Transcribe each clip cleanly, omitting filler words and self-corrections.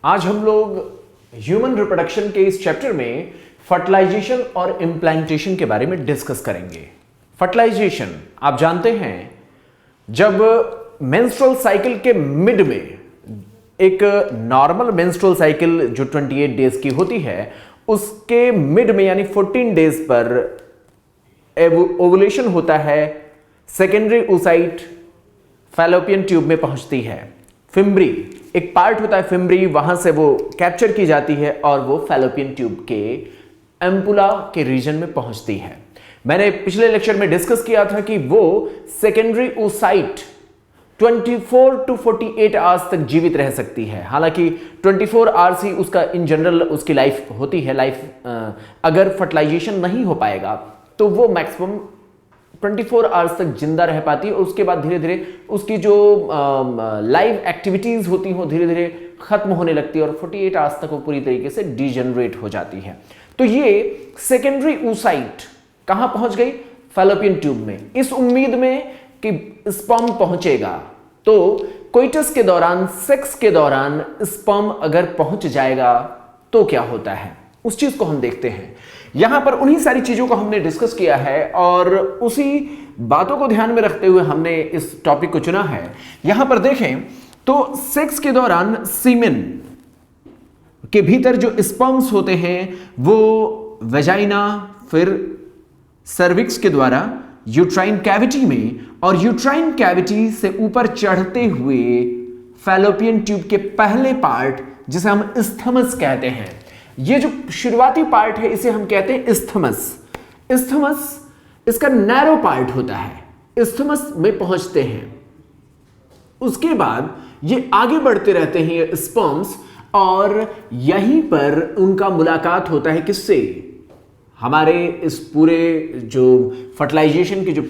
आज हम लोग ह्यूमन रिप्रोडक्शन के इस चैप्टर में फर्टिलाइजेशन और इम्प्लांटेशन के बारे में डिस्कस करेंगे। फर्टिलाइजेशन आप जानते हैं, जब मेंस्ट्रुअल साइकिल के मिड में एक नॉर्मल मेंस्ट्रुअल साइकिल जो 28 डेज की होती है, उसके मिड में यानी 14 डेज पर ओवुलेशन होता है, सेकेंडरी oocyte फैलोपियन ट्यूब में पहुंचती है। फिम्ब्री एक पार्ट होता है, फिम्ब्री वहां से वो कैप्चर की जाती है और वो फैलोपियन ट्यूब के एम्पुला के रीजन में पहुंचती है। मैंने पिछले लेक्चर में डिस्कस किया था कि वो सेकेंडरी oocyte 24 to 48 आवर्स तक जीवित रह सकती है। हालांकि 24 आवर्स ही उसका इन जनरल उसकी लाइफ होती है। अगर फर्टिलाइजेशन नहीं हो पाएगा तो वो मैक्सिमम 24 आवर्स तक जिंदा रह पाती है और उसके बाद धीरे धीरे उसकी जो लाइव एक्टिविटीज होती हैं धीरे धीरे खत्म होने लगती है और 48 आवर्स तक वो पूरी तरीके से डिजेनरेट हो जाती है। तो ये सेकेंडरी oocyte कहां पहुंच गई? फैलोपियन ट्यूब में, इस उम्मीद में कि स्पर्म पहुंचेगा। तो कोइटस के दौरान, सेक्स के दौरान स्पर्म अगर पहुंच जाएगा तो क्या होता है, उस चीज को हम देखते हैं। यहां पर उन्हीं सारी चीजों को हमने डिस्कस किया है और उसी बातों को ध्यान में रखते हुए हमने इस टॉपिक को चुना है। यहां पर देखें तो सेक्स के दौरान सीमेन के भीतर जो स्पर्म्स होते हैं वो वेजाइना, फिर सर्विक्स के द्वारा यूट्राइन कैविटी में, और यूट्राइन कैविटी से ऊपर चढ़ते हुए फैलोपियन ट्यूब के पहले पार्ट जिसे हम इस्थमस कहते हैं, ये जो शुरुआती पार्ट है इसे हम कहते हैं इस्थमस। इस्थमस इसका नैरो पार्ट होता है, इस्थमस में पहुंचते हैं। उसके बाद ये आगे बढ़ते रहते हैं ये स्पर्म्स, और यहीं पर उनका मुलाकात होता है किससे? हमारे इस पूरे जो फर्टिलाइजेशन की जो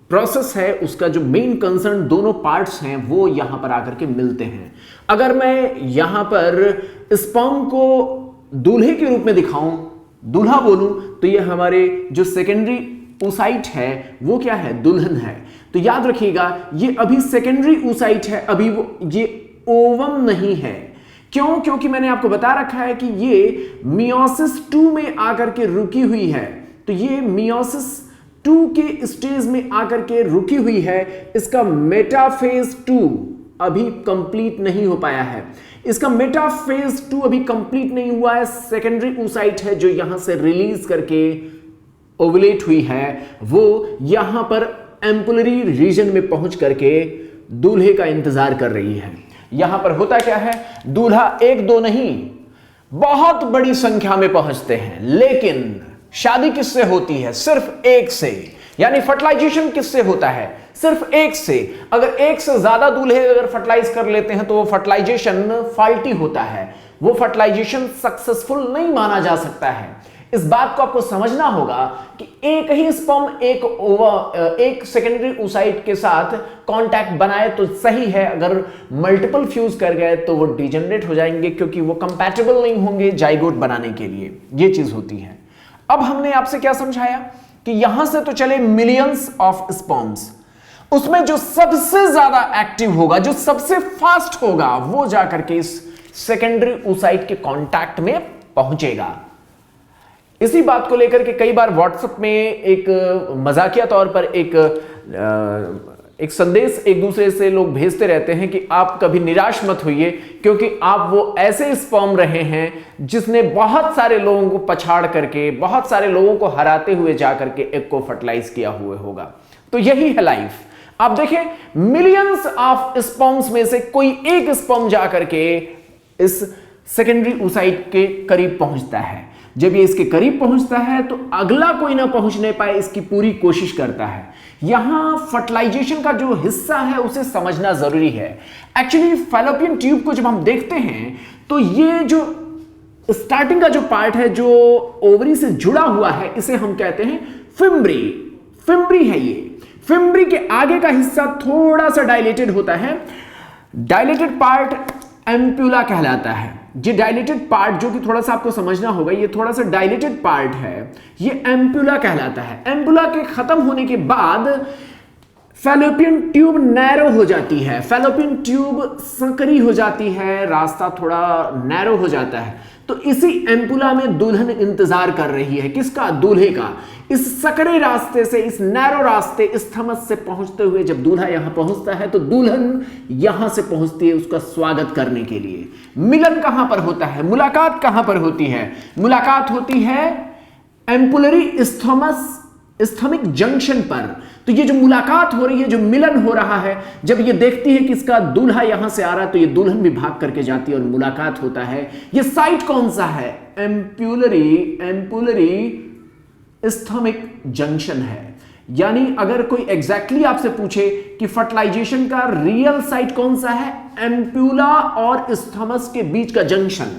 प्रोसेस है उसका जो मेन कंसर्न दोनों पार्ट्स हैं वो यहां पर आकर के मिलते हैं। अगर मैं यहां पर स्पर्म को दूल्हे के रूप में दिखाऊं, दूल्हा बोलूं, तो ये हमारे जो सेकेंडरी oocyte है वो क्या है? दुल्हन है। तो याद रखिएगा ये अभी सेकेंडरी oocyte है, अभी वो ये ओवम नहीं है। क्यों? क्योंकि मैंने आपको बता रखा है कि ये मियोसिस 2 में आकर के रुकी हुई है। तो ये मियोसिस 2 के स्टेज में आकर के रुकी हुई है। इसका मेटाफेज 2 अभी कंप्लीट नहीं हो पाया है। इसका मेटाफेज 2 अभी कंप्लीट नहीं हुआ है। सेकेंडरी oocyte है जो यहां से रिलीज करके ओवुलेट हुई है, वो यहां पर एम्पुलरी रीजन में पहुंच करके दूल्हे का इंतजार कर रही है। यहां पर होता क्या है? दूल्हा एक दो नहीं, बहुत बड़ी संख्या में पहुंचते हैं, लेकिन शादी किससे होती है? सिर्फ एक से। यानी फर्टिलाइजेशन किससे होता है? सिर्फ एक से। अगर एक से ज्यादा दूल्हे अगर फर्टिलाइज कर लेते हैं तो वो फर्टिलाइजेशन फॉल्टी होता है, वो फर्टिलाइजेशन सक्सेसफुल नहीं माना जा सकता है। इस बात को आपको समझना होगा कि एक ही स्पर्म एक सेकेंडरी oocyte के साथ कांटेक्ट बनाए तो सही है, अगर मल्टीपल फ्यूज कर गए तो वो डिजेनरेट हो जाएंगे क्योंकि वो कंपैटिबल नहीं होंगे जाइगोट बनाने के लिए। ये चीज होती है। अब हमने आपसे क्या समझाया कि यहां से तो चले मिलियंस ऑफ स्पर्म्स, उसमें जो सबसे ज्यादा एक्टिव होगा, जो सबसे फास्ट होगा, वो जाकर के इस सेकेंडरी oocyte के कांटेक्ट में पहुंचेगा। इसी बात को लेकर के कई बार व्हाट्सएप में एक मजाकिया तौर पर एक संदेश एक दूसरे से लोग भेजते रहते हैं कि आप कभी निराश मत होइए, क्योंकि आप वो ऐसे स्पर्म रहे हैं जिसने बहुत सारे लोगों को पछाड़ करके, बहुत सारे लोगों को हराते हुए जाकर के एग को फर्टिलाइज किया हुआ होगा। तो यही है लाइफ। आप देखें, मिलियंस ऑफ स्पर्म्स में से कोई एक स्पर्म जाकर के इस सेकेंडरी oocyte के करीब पहुंचता है। जब ये इसके करीब पहुंचता है तो अगला कोई ना पहुंचने पाए इसकी पूरी कोशिश करता है। यहां फर्टिलाइजेशन का जो हिस्सा है उसे समझना जरूरी है। एक्चुअली फैलोपियन ट्यूब को जब हम देखते हैं तो ये जो स्टार्टिंग का जो पार्ट है जो ओवरी से जुड़ा हुआ है, इसे हम कहते हैं फिम्ब्री। फिम्ब्री है ये। फिम्ब्री के आगे का हिस्सा थोड़ा सा डायलेटेड होता है। डायलेटेड पार्ट एम्पुला कहलाता है। ये डायलेटेड पार्ट, जो कि थोड़ा सा आपको समझना होगा, ये थोड़ा सा डायलेटेड पार्ट है, ये एम्पुला कहलाता है। एम्पुला के खत्म होने के बाद फैलोपियन ट्यूब नैरो हो जाती है, फैलोपियन ट्यूब संकरी हो जाती है, रास्ता थोड़ा नैरो हो जाता है। तो इसी एम्पुला में दुल्हन इंतजार कर रही है, किसका? दूल्हे का। इस सकरे रास्ते से, इस नैरो रास्ते, इस थमस से पहुंचते हुए जब दूल्हा यहां पहुंचता है तो दुल्हन यहां से पहुंचती है उसका स्वागत करने के लिए। मिलन कहां पर होता है? मुलाकात कहां पर होती है? मुलाकात होती है एम्पुलरी इस्थमिक जंक्शन पर। तो ये जो मुलाकात हो रही है, जो मिलन हो रहा है, जब ये देखती है कि इसका दूल्हा यहां से आ रहा है तो ये दुल्हन भी भाग करके जाती है और मुलाकात होता है। ये साइट कौन सा है? एम्पुलरी इस्थमिक जंक्शन है। यानी अगर कोई एग्जैक्टली आपसे पूछे कि फर्टिलाइजेशन का रियल साइट कौन सा है, एम्पुला और इस्थमस के बीच का जंक्शन।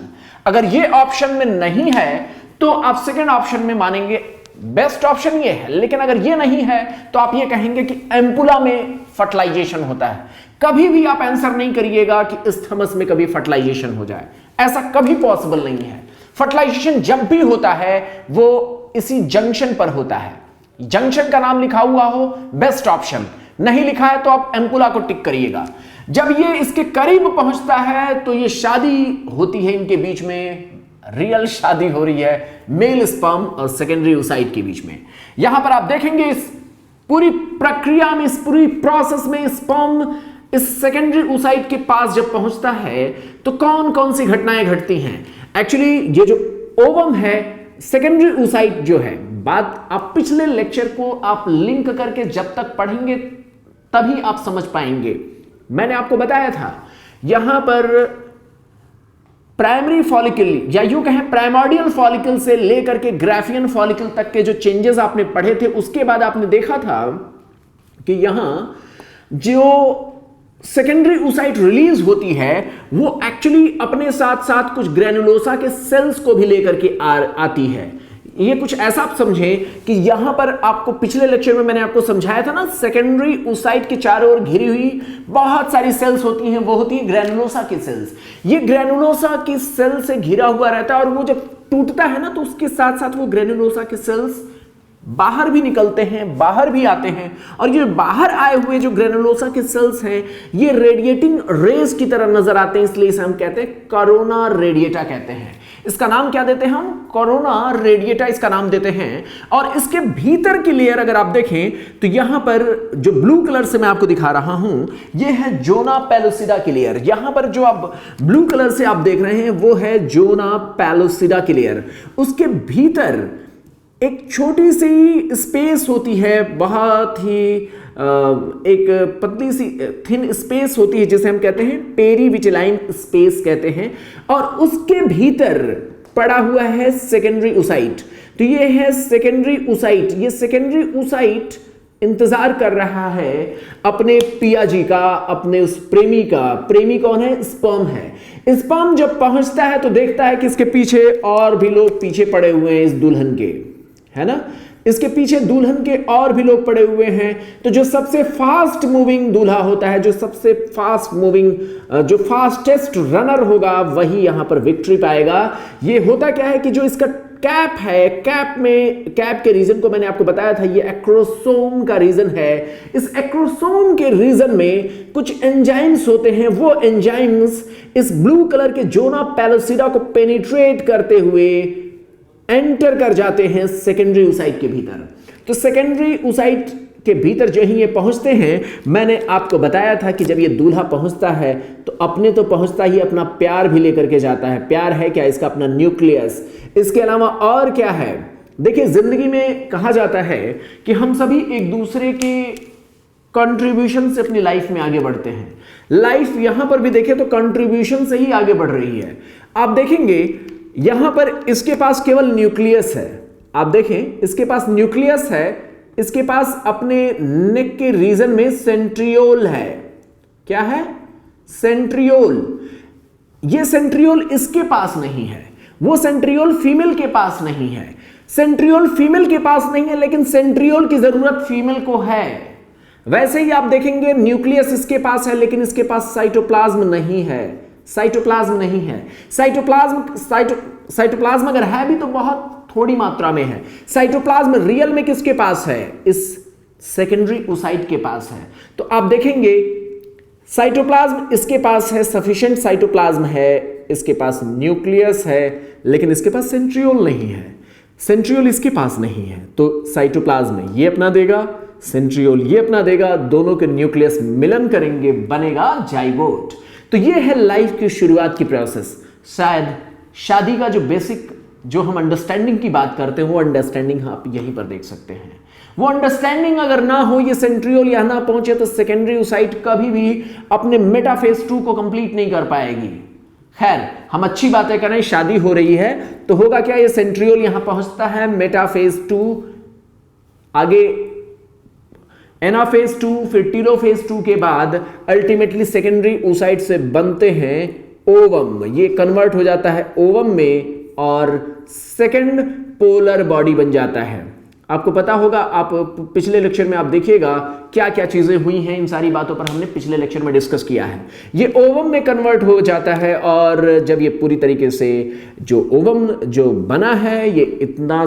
अगर ये ऑप्शन में नहीं है तो आप सेकंड ऑप्शन में मानेंगे बेस्ट ऑप्शन ये है, लेकिन अगर ये नहीं है तो आप ये कहेंगे कि एम्पुला में फर्टिलाइजेशन होता है। कभी भी आप आंसर नहीं करिएगा कि इस्थमस में कभी फर्टिलाइजेशन हो जाए, ऐसा कभी पॉसिबल नहीं है। फर्टिलाइजेशन जब भी होता है वो इसी जंक्शन पर होता है। जंक्शन का नाम लिखा हुआ हो बेस्ट ऑप्शन, नहीं लिखा है तो आप एम्पुला को टिक करिएगा। जब ये इसके करीब पहुंचता है तो ये शादी होती है, इनके बीच में रियल शादी हो रही है मेल स्पर्म और सेकेंडरी oocyte के बीच में। यहां पर आप देखेंगे इस पूरी प्रक्रिया में, इस पूरी प्रोसेस में स्पर्म इस सेकेंडरी oocyte के पास जब पहुंचता है तो कौन कौन सी घटनाएं घटती हैं। एक्चुअली ये जो ओवम है, सेकेंडरी oocyte जो है, बात आप पिछले लेक्चर को आप लिंक करके जब तक पढ़ेंगे तभी आप समझ पाएंगे। मैंने आपको बताया था यहां पर प्राइमरी फॉलिकल या यूं कहें प्राइमोर्डियल फॉलिकल से लेकर के ग्राफियन फॉलिकल तक के जो चेंजेस आपने पढ़े थे, उसके बाद आपने देखा था कि यहां जो सेकेंडरी oocyte रिलीज होती है वो एक्चुअली अपने साथ साथ कुछ ग्रेनुलोसा के सेल्स को भी लेकर के आती है। ये कुछ ऐसा आप समझें कि यहां पर आपको पिछले लेक्चर में मैंने आपको समझाया था ना, सेकेंडरी oocyte के चारों ओर घिरी हुई बहुत सारी सेल्स होती हैं, वो होती है ग्रेनुलोसा की सेल्स। ये ग्रेनुलोसा की सेल से घिरा हुआ रहता है और वो जब टूटता है ना तो उसके साथ साथ वो ग्रेनुलोसा के सेल्स बाहर भी निकलते हैं, बाहर भी आते हैं। और ये बाहर आए हुए जो ग्रेनुलोसा के सेल्स हैं ये रेडिएटिंग रेज की तरह नजर आते हैं, इसलिए इसे हम कहते हैं कोरोना रेडिएटा कहते हैं। इसका नाम क्या देते हैं हम? कोरोना रेडिएटा इसका नाम देते हैं। और इसके भीतर की लेयर अगर आप देखें तो यहां पर जो ब्लू कलर से मैं आपको दिखा रहा हूं ये है जोना पेलोसिडा की लेयर। यहां पर जो आप ब्लू कलर से आप देख रहे हैं वो है जोना पेलोसिडा की लेयर। उसके भीतर एक छोटी सी स्पेस होती है, बहुत ही एक पतली सी थिन स्पेस होती है जिसे हम कहते हैं पेरीविटिलाइन स्पेस कहते हैं। और उसके भीतर पड़ा हुआ है सेकेंडरी oocyte। तो ये है सेकेंडरी oocyte। ये सेकेंडरी oocyte इंतजार कर रहा है अपने पियाजी का, अपने उस प्रेमी का। प्रेमी कौन है? स्पर्म है। स्पर्म जब पहुंचता है तो देखता है कि इसके पीछे और भी लोग पीछे पड़े हुए हैं इस दुल्हन के, है ना। इसके पीछे दुल्हन के और भी लोग पड़े हुए हैं। तो जो सबसे फास्ट मूविंग दूल्हा होता है, जो सबसे फास्ट मूविंग, जो फास्टेस्ट रनर होगा वही यहां पर विक्ट्री पाएगा। ये होता क्या है कि जो इसका कैप है, कैप के रीजन को मैंने आपको बताया था, ये एक्रोसोम का रीजन है। इस एक्रोसोम के रीजन में कुछ एंजाइम्स होते हैं। वो एंजाइम्स इस ब्लू कलर के जोना पेलोसिडा को पेनिट्रेट करते हुए एंटर कर जाते हैं सेकेंडरी oocyte के भीतर। तो सेकेंडरी oocyte के भीतर जो ही ये पहुंचते हैं, मैंने आपको बताया था कि जब ये दूल्हा पहुंचता है तो अपने तो पहुंचता ही अपना प्यार भी लेकर के जाता है। प्यार है क्या? इसका अपना न्यूक्लियस। इसके अलावा और क्या है? देखिए, जिंदगी में कहा जाता है कि हम सभी एक दूसरे के कंट्रीब्यूशन से अपनी लाइफ में आगे बढ़ते हैं। लाइफ यहां पर भी देखें तो कंट्रीब्यूशन से ही आगे बढ़ रही है। आप देखेंगे यहां पर इसके पास केवल न्यूक्लियस है। आप देखें, इसके पास न्यूक्लियस है, इसके पास अपने नेक के रीजन में सेंट्रियोल है। क्या है? सेंट्रियोल। ये सेंट्रियोल इसके पास नहीं है, वो सेंट्रियोल फीमेल के पास नहीं है। सेंट्रियोल फीमेल के पास नहीं है, लेकिन सेंट्रियोल की जरूरत फीमेल को है। वैसे ही आप देखेंगे न्यूक्लियस इसके पास है, लेकिन इसके पास साइटोप्लाज्म नहीं है। साइटोप्लाज्म नहीं है। साइटोप्लाज्म अगर है भी तो बहुत थोड़ी मात्रा में है। साइटोप्लाज्म रियल में किसके पास है? इस सेकेंडरी oocyte के पास है। तो आप देखेंगे साइटोप्लाज्म इसके पास है, सफिशिएंट साइटोप्लाज्म है, इसके पास न्यूक्लियस है, लेकिन इसके पास सेंट्रियोल नहीं है, सेंट्रियोल इसके पास नहीं है। तो साइटोप्लाज्म ये अपना देगा, सेंट्रियोल ये अपना देगा, दोनों के न्यूक्लियस मिलन करेंगे, बनेगा जाइगोट। तो ये है लाइफ की शुरुआत की प्रोसेस। शायद शादी का जो बेसिक जो हम अंडरस्टैंडिंग की बात करते हैं वो अंडरस्टैंडिंग आप यहीं पर देख सकते हैं। वो अंडरस्टैंडिंग अगर ना हो, ये सेंट्रियोल यहां ना पहुंचे, तो सेकेंडरी oocyte कभी भी अपने मेटाफेज 2 को कंप्लीट नहीं कर पाएगी। खैर, हम अच्छी बातें करें, शादी हो रही है तो होगा क्या, ये सेंट्रियोल यहां पहुंचता है, मेटाफेज 2, आगे एनाफेज 2, फिर टीलोफेज 2 के बाद अल्टीमेटली सेकेंडरी oocyte से बनते हैं ओवम। ये कन्वर्ट हो जाता है ओवम में और सेकेंड पोलर बॉडी बन जाता है। आपको पता होगा, आप पिछले लेक्चर में आप देखिएगा क्या क्या चीजें हुई हैं, इन सारी बातों पर हमने पिछले लेक्चर में डिस्कस किया है। ये ओवम में कन्वर्ट हो जाता है और जब ये पूरी तरीके से जो ओवम जो बना है, ये इतना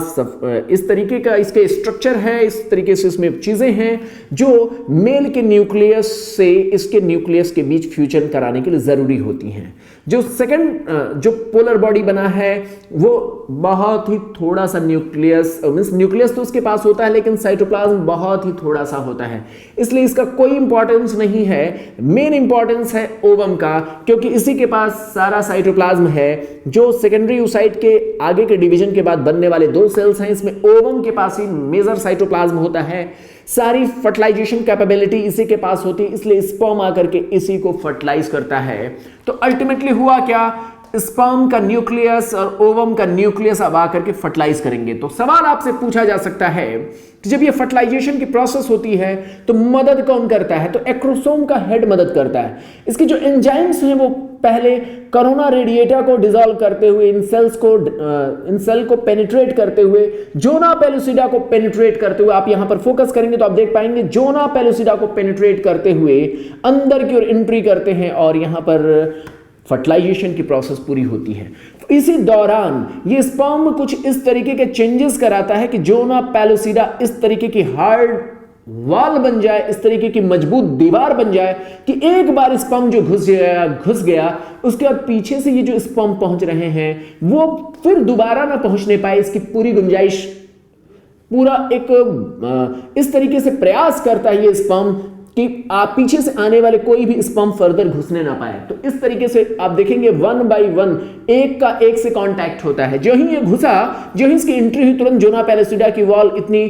इस तरीके का इसके स्ट्रक्चर है, इस तरीके से इसमें चीजें हैं जो मेल के न्यूक्लियस से इसके न्यूक्लियस के बीच फ्यूजन कराने के लिए जरूरी होती हैं। जो सेकंड जो पोलर बॉडी बना है वो बहुत ही थोड़ा सा न्यूक्लियस, मींस न्यूक्लियस तो उसके पास होता है लेकिन साइटोप्लाज्म बहुत ही थोड़ा सा होता है, इसलिए इसका कोई इंपॉर्टेंस नहीं है। मेन इंपॉर्टेंस है ओवम का, क्योंकि इसी के पास सारा साइटोप्लाज्म है। जो सेकेंडरी oocyte के आगे के डिवीजन के बाद बनने वाले 2 सेल्स हैं, इसमें ओवम के पास ही मेजर साइटोप्लाज्म होता है। सारी फर्टिलाइजेशन कैपेबिलिटी इसी के पास होती है, इसलिए स्पर्म आकर के इसी को फर्टिलाइज करता है। तो अल्टीमेटली हुआ क्या, स्पर्म का न्यूक्लियस और ओवम का न्यूक्लियस अब आकर के फर्टिलाइज करेंगे। तो सवाल आपसे पूछा जा सकता है कि जब ये फर्टिलाइजेशन की प्रोसेस होती है तो मदद कौन करता है, तो एक्रोसोम का हेड मदद करता है। इसके जो एंजाइम्स हैं वो पहले कोरोना रेडिएटा को डिसॉल्व करते हुए इन सेल को पेनिट्रेट करते हुए, जोना पेलुसिडा को पेनिट्रेट करते हुए, आप यहां पर फोकस करेंगे तो आप देख पाएंगे जोना पेलुसिडा को पेनिट्रेट करते हुए अंदर की ओर एंट्री करते हैं और यहां पर फर्टिलाइजेशन की प्रोसेस पूरी होती है। तो इसी दौरान ये स्पर्म कुछ इस तरीके के चेंजेस कराता है कि जोना पेलुसिडा इस तरीके की हार्ड वॉल बन जाए, इस तरीके की मजबूत दीवार बन जाए कि एक बार स्पर्म जो घुस गया उसके बाद पीछे से ये जो स्पर्म पहुंच रहे हैं वो फिर दोबारा ना पहुंचने पाए, इसकी पूरी गुंजाइश पूरा एक इस तरीके से प्रयास करता है ये स्पर्म कि आप पीछे से आने वाले कोई भी स्पर्म फर्दर घुसने ना पाए। तो इस तरीके से आप देखेंगे 1 बाय 1 एक का एक से कांटेक्ट होता है। जो ही ये घुसा, जो ही इसकी एंट्री हुई, तुरंत जोना पेलुसिडा की वॉल इतनी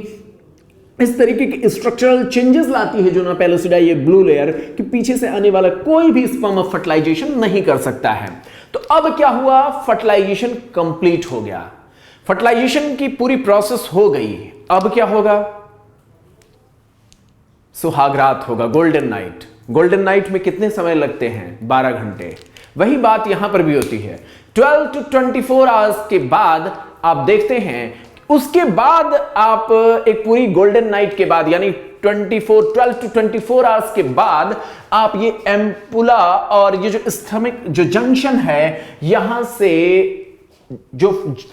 इस तरीके की स्ट्रक्चरल चेंजेस लाती है जोना पेलुसिडा, ये ब्लू लेयर, कि पीछे से आने वाला कोई भी स्पर्म ऑफ फर्टिलाइजेशन नहीं कर सकता है। तो अब क्या हुआ, फर्टिलाइजेशन कंप्लीट हो गया, फर्टिलाइजेशन की पूरी प्रोसेस हो गई। अब क्या होगा, सुहागरात होगा, गोल्डन नाइट। गोल्डन नाइट में कितने समय लगते हैं, 12 घंटे। वही बात यहां पर भी होती है। 12 to 24 आवर्स के बाद आप देखते हैं, उसके बाद आप एक पूरी गोल्डन नाइट के बाद यानी 12 to 24 आवर्स के बाद आप ये एम्पुला और ये जो स्थमिक जो जंक्शन है, यहां से जो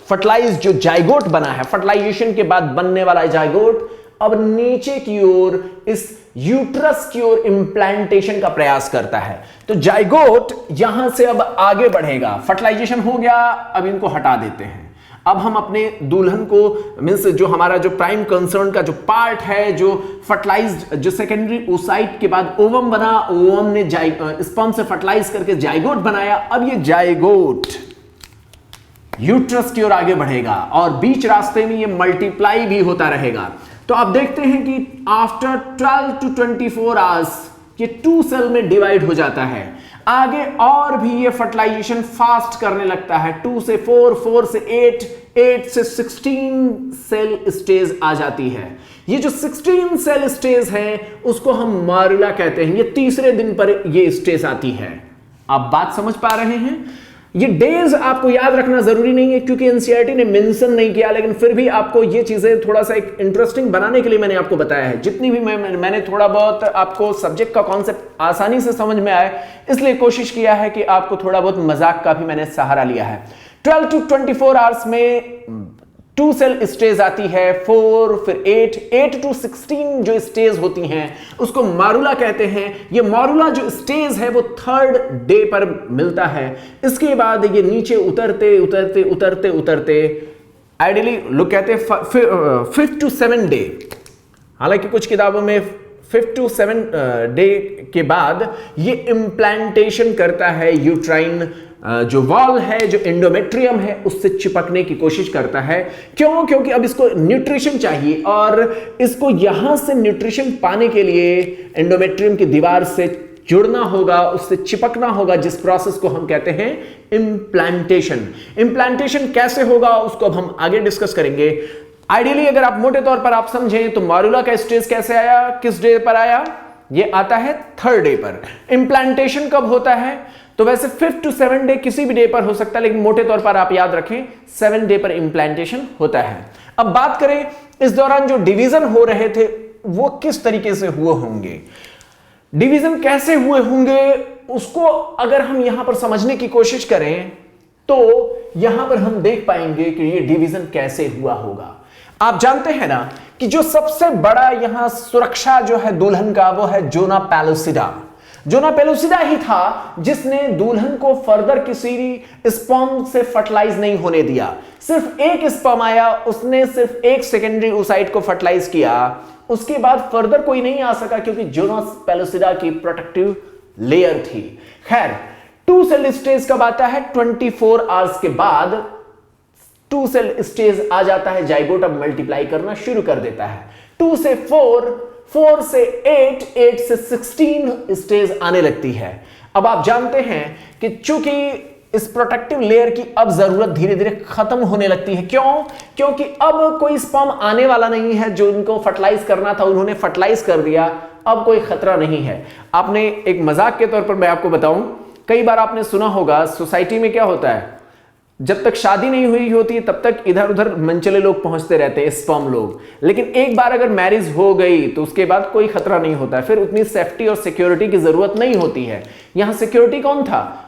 फर्टिलाइज जो जाइगोट बना है, फर्टिलाइजेशन के बाद बनने वाला जाइगोट अब नीचे की ओर इस यूट्रस की ओर इंप्लांटेशन का प्रयास करता है। तो जाइगोट यहां से अब आगे बढ़ेगा, फर्टिलाइजेशन हो गया, अब इनको हटा देते हैं। अब हम अपने दुल्हन को, मींस जो हमारा जो प्राइम कंसर्न का जो पार्ट है, जो फर्टिलाइज्ड जो सेकेंडरी oocyte के बाद ओवम बना, ओवम ने स्पर्म से फर्टिलाइज करके जाइगोट बनाया। अब ये जाइगोट यूट्रस की ओर आगे बढ़ेगा और बीच रास्ते में ये मल्टीप्लाई भी होता रहेगा। तो आप देखते हैं कि आफ्टर 12 to 24 आवर्स ये 2 सेल में डिवाइड हो जाता है। आगे और भी ये फर्टिलाइजेशन फास्ट करने लगता है, 2 से 4, 4 से 8, 8 से 16 सेल स्टेज आ जाती है। ये जो 16 सेल स्टेज है उसको हम मारुला कहते हैं। ये तीसरे दिन पर ये स्टेज आती है। आप बात समझ पा रहे हैं? ये डेज आपको याद रखना जरूरी नहीं है क्योंकि एनसीईआरटी ने मेंशन नहीं किया, लेकिन फिर भी आपको ये चीजें थोड़ा सा एक इंटरेस्टिंग बनाने के लिए मैंने आपको बताया है। जितनी भी मैंने थोड़ा बहुत आपको सब्जेक्ट का कॉन्सेप्ट आसानी से समझ में आए, इसलिए कोशिश किया है कि आपको थोड़ा बहुत मजाक का भी मैंने सहारा लिया है। 12 to 24 आवर्स में 2 सेल स्टेज आती है, 4, फिर 8 to 16 जो स्टेज होती हैं उसको मारुला कहते हैं। ये मारुला जो स्टेज है वो 3rd डे पर मिलता है। इसके बाद ये नीचे उतरते उतरते उतरते उतरते आइडियली लोग कहते हैं 5th to 7th डे, हालांकि कुछ किताबों में 5th to 7th डे के बाद ये इम्प्लांटेशन करता है, यूट्राइन जो वॉल है, जो एंडोमेट्रियम है, उससे चिपकने की कोशिश करता है। क्यों? क्योंकि अब इसको न्यूट्रिशन चाहिए और इसको यहां से न्यूट्रिशन पाने के लिए एंडोमेट्रियम की दीवार से जुड़ना होगा, उससे चिपकना होगा, जिस प्रोसेस को हम कहते हैं इम्प्लांटेशन। इम्प्लांटेशन कैसे होगा उसको अब हम आगे डिस्कस करेंगे। आइडियली अगर आप मोटे तौर पर आप समझें तो मारुला का स्टेज कैसे आया, किस डे पर आया? ये आता है 3rd डे पर। इम्प्लांटेशन कब होता है? तो वैसे 5th to 7th डे किसी भी डे पर हो सकता है, लेकिन मोटे तौर पर आप याद रखें 7th डे पर इम्प्लांटेशन होता है। अब बात करें इस दौरान जो डिवीजन हो रहे थे वो किस तरीके से हुए होंगे, डिवीजन कैसे हुए होंगे, उसको अगर हम यहां पर समझने की कोशिश करें तो यहां पर हम देख पाएंगे कि ये डिवीजन कैसे हुआ होगा। आप जानते हैं ना कि जो सबसे बड़ा यहां सुरक्षा जो है दुल्हन का वो है जोना पेलुसिडा। जोना पेलुसिडा ही था जिसने दुल्हन को फर्दर किसी स्पर्म से फर्टिलाइज नहीं होने दिया। सिर्फ एक स्पर्म आया, उसने सिर्फ एक सेकेंडरी oocyte को फर्टिलाइज किया, उसके बाद फर्दर कोई नहीं आ सका क्योंकि जोना पेलुसिडा की प्रोटेक्टिव लेयर थी। खैर 2 सेल स्टेज कब आता है? 24 आवर्स के बाद 2 सेल स्टेज आ जाता है, जाइगोट अब मल्टीप्लाई करना शुरू कर देता है। 2 से 4, 4 से 8, 8 से 16 स्टेज आने लगती है। अब आप जानते हैं कि चूंकि इस प्रोटेक्टिव लेयर की अब जरूरत धीरे धीरे खत्म होने लगती है। क्यों? क्योंकि अब कोई स्पर्म आने वाला नहीं है, जो इनको फर्टिलाइज करना था उन्होंने फर्टिलाइज कर दिया, अब कोई खतरा नहीं है। आपने एक मजाक के तौर पर मैं आपको बताऊं, कई बार आपने सुना होगा सोसाइटी में क्या होता है, जब तक शादी नहीं हुई होती है तब तक इधर उधर मनचले लोग पहुंचते रहते हैं, स्पर्म लोग, लेकिन एक बार अगर मैरिज हो गई तो उसके बाद कोई खतरा नहीं होता है, फिर उतनी सेफ्टी और सिक्योरिटी की जरूरत नहीं होती है। यहां सिक्योरिटी कौन था?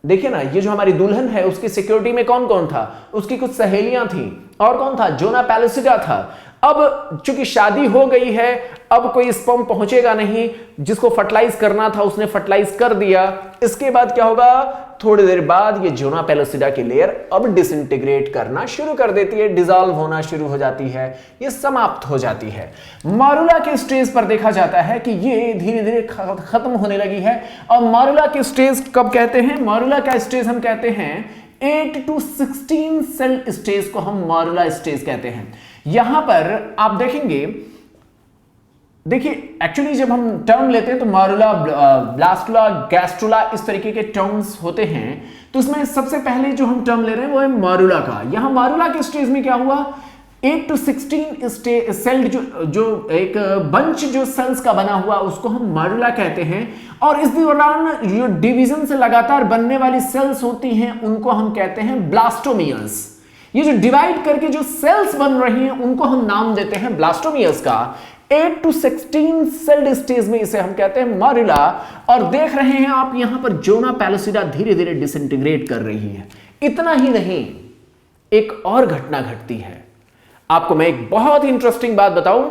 देखिए ना, ये जो हमारी दुल्हन है उसकी सिक्योरिटी में कौन कौन था? उसकी कुछ सहेलियां थी और कौन था? जोना पेलुसिडा था। अब चूंकि शादी हो गई है, अब कोई स्पर्म पहुंचेगा नहीं, जिसको फर्टिलाइज करना था उसने फर्टिलाइज कर दिया। इसके बाद क्या होगा? थोड़ी देर बाद ये जोना पेलुसिडा की लेयर अब डिसइंटीग्रेट करना शुरू कर देती है, डिसॉल्व होना शुरू हो जाती है, ये समाप्त हो जाती है। मारुला के स्टेज पर देखा जाता है कि ये धीरे धीरे खत्म होने लगी है। और मारुला के स्टेज कब कहते हैं? मारुला का स्टेज हम कहते हैं 8 to 16 सेल स्टेज को हम मारुला स्टेज कहते हैं। यहां पर आप देखेंगे, देखिए एक्चुअली जब हम टर्म लेते हैं तो मारुला, ब्लास्टुला, गैस्ट्रुला इस तरीके के टर्म्स होते हैं, तो इसमें सबसे पहले जो हम टर्म ले रहे हैं वो है मारुला का। यहां मारुला के स्टेज में क्या हुआ? 8 to 16 सेल जो एक बंच जो सेल्स का बना हुआ उसको हम मारुला कहते हैं। और इस दौरान जो डिवीजन से लगातार बनने वाली सेल्स होती हैं उनको हम कहते हैं ब्लास्टोमियर्स। ये जो डिवाइड करके जो सेल्स बन रही हैं उनको हम नाम देते हैं ब्लास्टोमियर्स का। 8 to 16 सेल स्टेज में इसे हम कहते हैं मारुला। और देख रहे हैं आप यहां पर जोना पेलुसिडा धीरे धीरे डिसइंटीग्रेट कर रही है। इतना ही नहीं, एक और घटना घटती है। आपको मैं एक बहुत ही इंटरेस्टिंग बात बताऊं,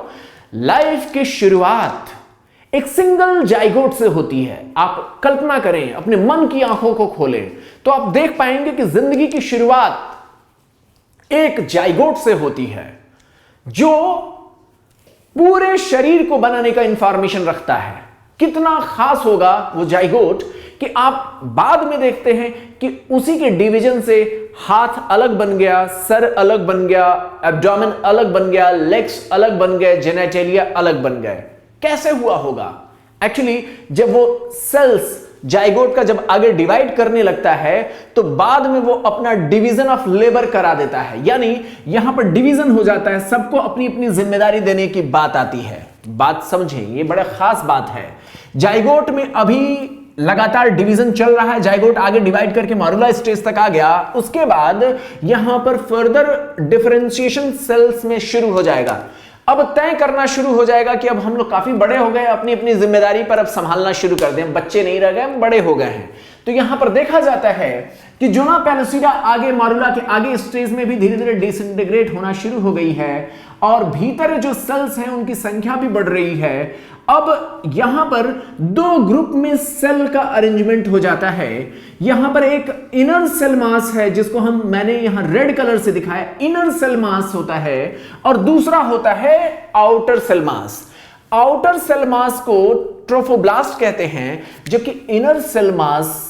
लाइफ की शुरुआत एक सिंगल जाइगोट से होती है। आप कल्पना करें, अपने मन की आंखों को खोलें तो आप देख पाएंगे कि जिंदगी की शुरुआत एक जाइगोट से होती है जो पूरे शरीर को बनाने का इंफॉर्मेशन रखता है। कितना खास होगा वो जाइगोट कि आप बाद में देखते हैं कि उसी के डिवीजन से हाथ अलग बन गया, सर अलग बन गया, एब्डोमेन अलग बन गया, लेग्स अलग बन गए, जेनेटेलिया अलग बन गए। कैसे हुआ होगा? एक्चुअली जब वो सेल्स जाइगोट का जब आगे डिवाइड करने लगता है तो बाद में वो अपना डिवीजन ऑफ लेबर करा देता है, यानी यहां पर डिवीजन हो जाता है, सबको अपनी अपनी जिम्मेदारी देने की बात आती है। बात समझें, ये बड़ा खास बात है। जाइगोट में अभी लगातार डिवीजन चल रहा है, जाइगोट आगे डिवाइड करके मारुला स्टेज तक आ गया, उसके बाद यहां पर फर्दर डिफरेंशिएशन सेल्स में शुरू हो जाएगा। अब तय करना शुरू हो जाएगा कि अब हम लोग काफी बड़े हो गए, अपनी अपनी जिम्मेदारी पर अब संभालना शुरू कर दें, बच्चे नहीं रह गए, हम बड़े हो गए हैं। तो यहां पर देखा जाता है कि जोना पेलुसिडा आगे मारुला के आगे स्टेज में भी धीरे धीरे डिसइंटीग्रेट होना शुरू हो गई है और भीतर जो सेल्स हैं उनकी संख्या भी बढ़ रही है। अब यहां पर दो ग्रुप में सेल का अरेंजमेंट हो जाता है। यहां पर एक इनर सेल मास है जिसको मैंने यहां रेड कलर से दिखाया, इनर सेल मास होता है, और दूसरा होता है outer cell mass. Outer cell mass को ट्रोफोब्लास्ट कहते हैं, जबकि इनर सेल मास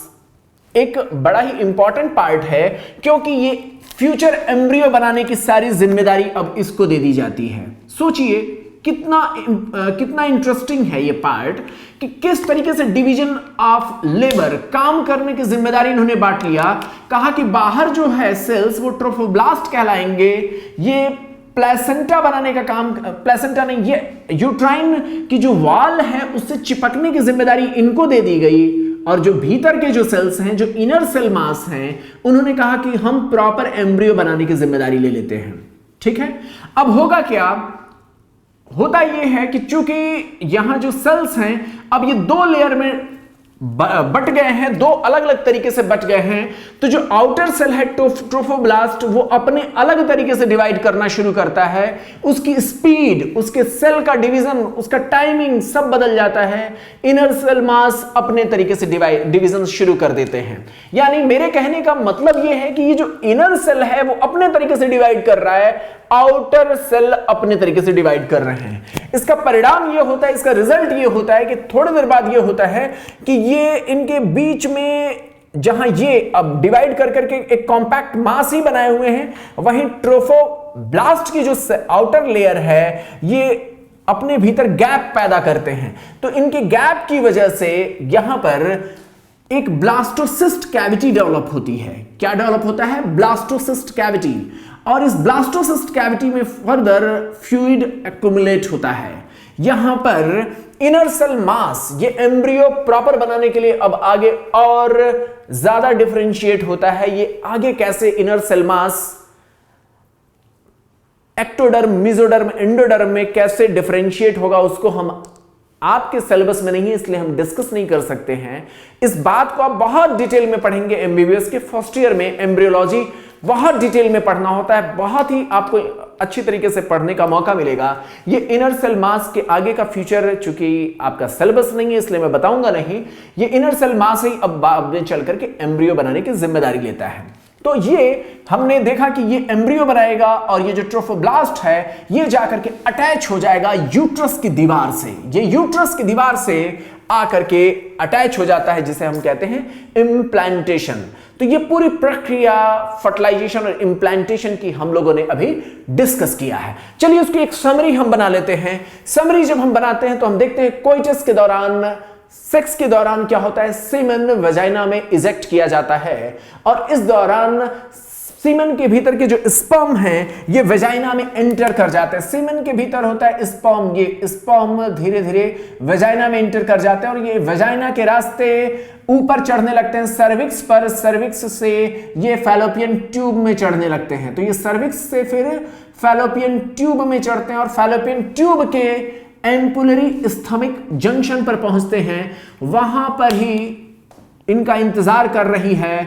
एक बड़ा ही इंपॉर्टेंट पार्ट है क्योंकि ये फ्यूचर एम्ब्रियो बनाने की सारी जिम्मेदारी अब इसको दे दी जाती है। सोचिए कितना इंटरेस्टिंग है ये पार्ट कि किस तरीके से डिवीजन ऑफ लेबर, काम करने की जिम्मेदारी इन्होंने बांट लिया। कहा कि बाहर जो है सेल्स वो ट्रोफोब्लास्ट कहलाएंगे, ये प्लेसेंटा बनाने का काम, प्लेसेंटा नहीं, ये यूट्राइन की जो वॉल है उससे चिपकने की जिम्मेदारी इनको दे दी गई, और जो भीतर के जो सेल्स हैं, जो इनर सेल मास हैं, उन्होंने कहा कि हम प्रॉपर एम्ब्रियो बनाने की जिम्मेदारी ले लेते हैं। ठीक है, अब होगा क्या, होता यह है कि चूंकि यहां जो सेल्स हैं अब ये दो लेयर में बट गए हैं, दो अलग अलग तरीके से बट गए हैं, तो जो आउटर सेल है ट्रोफोब्लास्ट वो अपने अलग तरीके से डिवाइड करना शुरू करता है। उसकी स्पीड, उसके सेल का डिवीजन, उसका टाइमिंग सब बदल जाता है। इनर सेल मास अपने तरीके से डिवीजन शुरू कर देते हैं। यानी मेरे कहने का मतलब यह है कि ये जो इनर सेल है वो अपने तरीके से डिवाइड कर रहा है, आउटर सेल अपने तरीके से डिवाइड कर रहे हैं। इसका परिणाम यह होता है, इसका रिजल्ट यह होता है कि थोड़ी देर बाद यह होता है कि ये इनके बीच में जहां ये अब डिवाइड कर करके एक कॉम्पैक्ट मास ही बनाए हुए हैं, वहीं ट्रोफोब्लास्ट की जो आउटर लेयर है ये अपने भीतर गैप पैदा करते हैं। तो इनके गैप की वजह से यहां पर एक ब्लास्टोसिस्ट कैविटी डेवलप होती है। क्या डेवलप होता है? Blastocyst cavity. और इस ब्लास्टोसिस्ट कैविटी में फर्दर फ्लूइड एक्युमुलेट होता है। यहां पर इनर सेल मास, ये एम्ब्रियो प्रॉपर बनाने के लिए अब आगे और ज्यादा डिफरेंशिएट होता है। ये आगे कैसे inner cell mass ectoderm, mesoderm, endoderm में कैसे डिफरेंशिएट होगा उसको हम आपके सिलेबस में नहीं है, इसलिए हम डिस्कस नहीं कर सकते हैं। इस बात को आप बहुत डिटेल में पढ़ेंगे एमबीबीएस के फर्स्ट ईयर में। एम्ब्रियोलॉजी बहुत डिटेल में पढ़ना होता है, बहुत ही आपको अच्छी तरीके से पढ़ने का मौका मिलेगा। ये इनर सेल मास के आगे का फ्यूचर चूंकि आपका सिलेबस नहीं है इसलिए मैं बताऊंगा नहीं। ये इनर सेल मास ही अब बाद में चल करके एम्ब्रियो बनाने की जिम्मेदारी लेता है। तो ये हमने देखा कि ये एम्ब्रियो बनाएगा और ये जो ट्रोफोब्लास्ट है ये जाकर के अटैच हो जाएगा यूट्रस की दीवार से। ये यूट्रस की दीवार से आकर के अटैच हो जाता है, जिसे हम कहते हैं इम्प्लांटेशन। तो ये पूरी प्रक्रिया फर्टिलाइजेशन और इम्प्लांटेशन की हम लोगों ने अभी डिस्कस किया है। चलिए उसकी एक समरी हम बना लेते हैं। समरी जब हम बनाते हैं तो हम देखते हैं कोइटस के दौरान, सेक्स के दौरान क्या होता है, सीमेन वजाइना में इजेक्ट किया जाता है और इस दौरान सीमेन के भीतर के जो स्पर्म हैं ये वजाइना में एंटर कर जाते हैं। सीमेन के भीतर होता है स्पर्म, ये स्पर्म धीरे धीरे वजाइना में एंटर कर जाते हैं और ये वजाइना के रास्ते ऊपर चढ़ने लगते हैं सर्विक्स पर। सर्विक्स से ये फैलोपियन ट्यूब में चढ़ने लगते हैं। तो ये सर्विक्स से फिर फैलोपियन ट्यूब में चढ़ते हैं और फैलोपियन ट्यूब के एम्पुलरी स्थमिक जंक्शन पर पहुंचते हैं। वहां पर ही इनका इंतजार कर रही है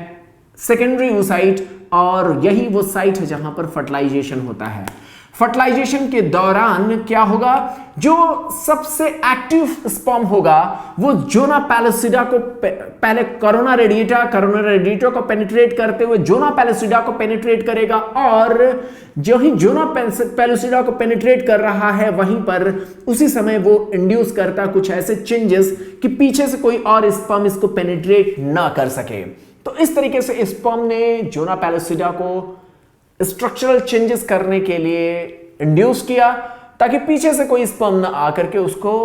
सेकेंडरी oocyte और यही वो साइट है जहां पर फर्टिलाइजेशन होता है। फर्टिलाइजेशन के दौरान क्या होगा, जो सबसे एक्टिव स्पर्म होगा वो जोना पैलिसिडा को पहले कोरोना रेडिएटा को पेनिट्रेट करते हुए जोना पैलिसिडा को पेनिट्रेट करेगा और जो ही जोना पैलिसिडा को पेनिट्रेट कर रहा है वहीं पर उसी समय वो इंड्यूस करता कुछ ऐसे चेंजेस कि पीछे से कोई और स्पर्म इसको पेनिट्रेट ना कर सके। तो इस तरीके से स्पर्म ने जोना पैलिसिडा को स्ट्रक्चरल चेंजेस करने के लिए इंड्यूस किया ताकि पीछे से कोई स्पर्म ना आकर के उसको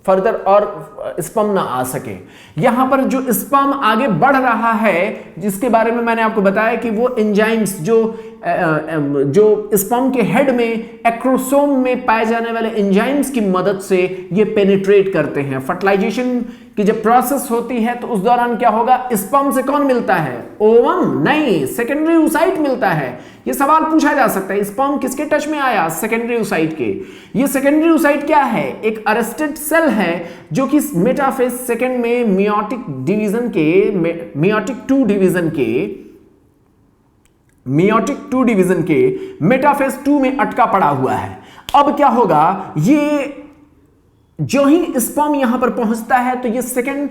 फर्दर और स्पर्म ना आ सके। यहां पर जो स्पर्म आगे बढ़ रहा है जिसके बारे में मैंने आपको बताया कि वो एंजाइम्स जो स्पर्म के हेड में एक्रोसोम में पाए जाने वाले एंजाइम्स की मदद से ये पेनिट्रेट करते हैं। फर्टिलाइजेशन कि जब प्रोसेस होती है तो उस दौरान क्या होगा, स्पर्म से कौन मिलता है, ओवम नहीं, सेकेंडरी oocyte मिलता है। यह सवाल पूछा जा सकता है, स्पर्म किसके टच में आया, सेकेंडरी oocyte के। ये सेकेंडरी oocyte क्या है, एक अरेस्टेड सेल है जो कि मेटाफेज सेकेंड में मियोटिक टू डिवीजन के मेटाफेज 2 में अटका पड़ा हुआ है। अब क्या होगा, ये जो ही स्पर्म यहां पर पहुंचता है तो ये सेकेंड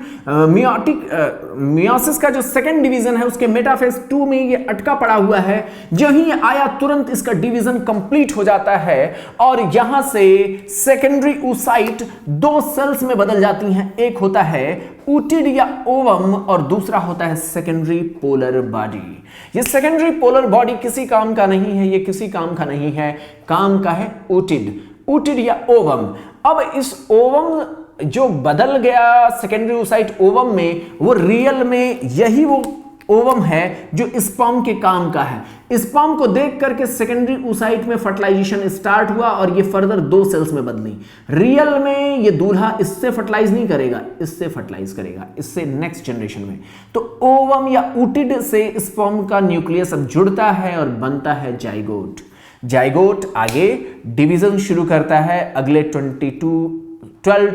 मियोसिस का जो सेकेंड डिवीजन है उसके मेटाफेज 2 में ये अटका पड़ा हुआ है। जो ही ये आया तुरंत इसका डिवीजन कंप्लीट हो जाता है और यहां से सेकेंडरी oocyte 2 सेल्स में बदल जाती हैं। एक होता है ooted या ओवम और दूसरा होता है सेकेंडरी पोलर बॉडी। ये सेकेंडरी पोलर बॉडी किसी काम का नहीं है, ये किसी काम का नहीं है, काम का है ooted या ओवम। अब इस ओवम जो बदल गया सेकेंडरी oocyte ओवम में, वो रियल में यही वो ओवम है जो स्पर्म के काम का है। स्पर्म को देख करके सेकेंडरी oocyte में फर्टिलाइजेशन स्टार्ट हुआ और ये फर्दर 2 सेल्स में बदली। रियल में ये दूल्हा इससे फर्टिलाइज नहीं करेगा, इससे फर्टिलाइज करेगा, इससे नेक्स्ट जनरेशन में। तो ओवम या ooted से स्पर्म का न्यूक्लियस अब जुड़ता है और बनता है जाइगोट। जाइगोट आगे डिवीजन शुरू करता है। अगले 12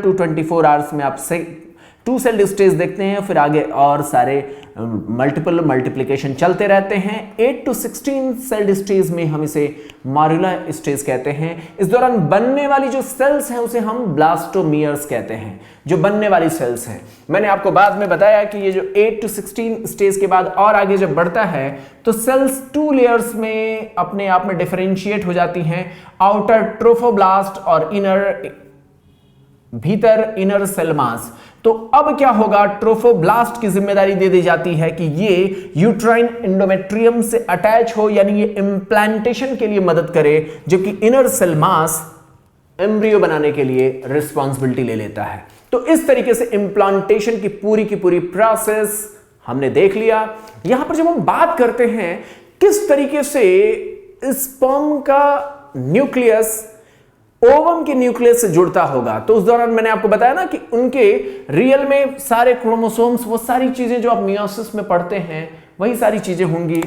to 24 आवर्स में आप 2 सेल्ड स्टेज देखते हैं, फिर आगे और सारे मल्टीपल मल्टीप्लिकेशन चलते रहते हैं। 8 to 16 सेल्ड स्टेज में हम इसे मॉड्यूला स्टेज कहते हैं। इस दौरान बनने वाली जो सेल्स हैं उसे हम ब्लास्टोमियर्स कहते हैं, जो बनने वाली सेल्स हैं। मैंने आपको बाद में बताया कि ये जो 8 to 16 स्टेज के बाद और आगे जब बढ़ता है तो सेल्स 2 लेयर्स में अपने आप में डिफरेंशिएट हो जाती हैं, आउटर ट्रोफोब्लास्ट और भीतर इनर सेल मास। तो अब क्या होगा, ट्रोफोब्लास्ट की जिम्मेदारी दे दी जाती है कि ये यूट्राइन एंडोमेट्रियम से अटैच हो, यानी ये इम्प्लांटेशन के लिए मदद करे, जबकि इनर सेल मास एम्ब्रियो बनाने के लिए रिस्पॉन्सिबिलिटी ले लेता है। तो इस तरीके से इम्प्लांटेशन की पूरी प्रोसेस हमने देख लिया। यहां पर जब हम बात करते हैं किस तरीके से स्पर्म का न्यूक्लियस ओवम के न्यूक्लियस से जुड़ता होगा, तो उस दौरान मैंने आपको बताया ना कि उनके रियल में सारे क्रोमोसोम्स, वो सारी चीजें जो आप मियोसिस में पढ़ते हैं वही सारी चीजें होंगी।